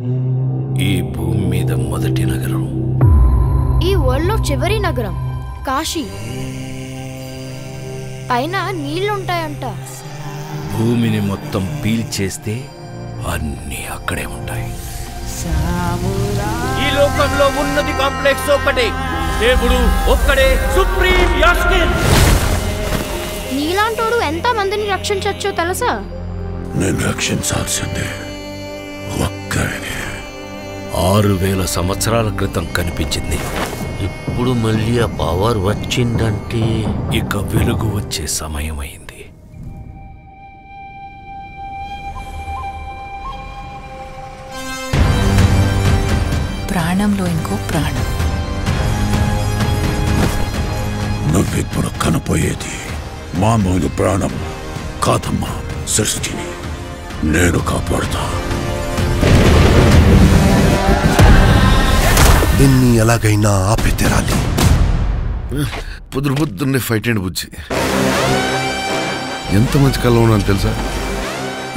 ఈ భూమి మీద మొదటి నగరం, ఈ వరల్డ్లో చివరి నగరం కాశీ. పైన నీళ్లుంటాయంట. భూమిని మొత్తం పీల్చేస్తే అన్నీ అక్కడే ఉంటాయి. ఈ లోకంలో ఉన్నది కాంప్లెక్స్ ఒక్కటే, దేవుడు ఒక్కడే సుప్రీం యాస్కిన్. నీలాంటోడు ఎంత మందిని రక్షించొచ్చో తెలుసా? నేను రక్షించాల్సిందే ఒక్కడిని. 6000 సంవత్సరాల క్రితం కనిపించింది. ఇప్పుడు మళ్ళీ ఆ పవర్ వచ్చిందంటే ఇక వెలుగు వచ్చే సమయం అయింది. ప్రాణంలో ఇంకో ప్రాణం. నువ్విప్పుడు కనపోయేది మామూలు ప్రాణం కాదమ్మా, సృష్టిని నేను కాపాడుతా. దీన్ని ఎలాగైనా ఆపి తెరాలి. పొద్దున్నే ఫైట్ అండి బుజ్జి. ఎంత మంచి కళ ఉన్నాను తెలుసా?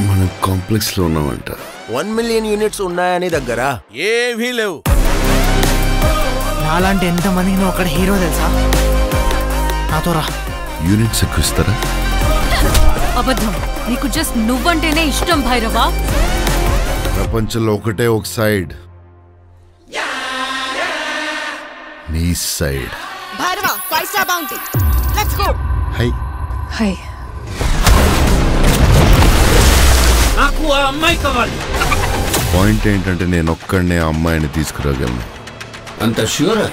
మనం కాంప్లెక్స్ లో ఉన్నామంట. 1 మిలియన్ యూనిట్స్ ఉన్నాయని దగ్గర ఏమీ లేవు. నాలాంటి ఎంతమందికి నువ్వు అక్కడ హీరో తెలుసా? నాతో రా. యూనిట్స్ ఎక్కువ ఇస్తారా? అబద్ధం. నీకు జస్ట్ నువ్వంటేనే ఇష్టం భైరవా. ప్రపంచంలో ఒకటే ఒక సైడ్, నీ side. Bhairava 5 star bounty. Let's go. Hi hi. నాకు ఆ అమ్మాయి కావాలి. పాయింట్ ఏంటంటే నేను ఒక్కడనే ఆ అమ్మాయిని తీసుకురాగలను. అంత ష్యూరా?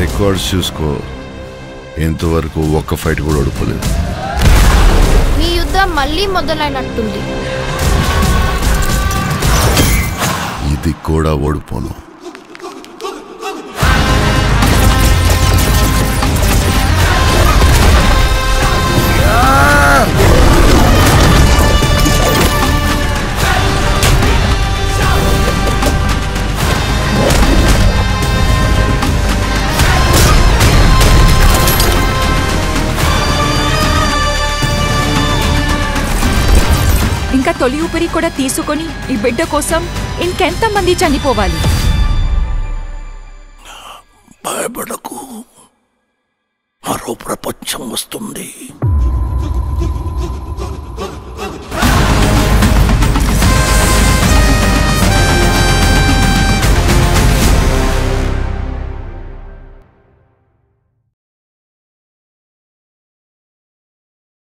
రికార్డ్స్ చూసుకో, ఇంతవరకు ఒక్క ఫైట్ కూడా ఓడిపోలేదు. మీ యుద్ధం మళ్ళీ మొదలైనట్టుంది. ఇది కూడా ఓడిపోను. ఇంకా తొలి ఊపిరి కూడా తీసుకొని ఈ బిడ్డ కోసం ఇంకెంతమంది చనిపోవాలి? భయపడకు, మరో ప్రపంచం వస్తుంది.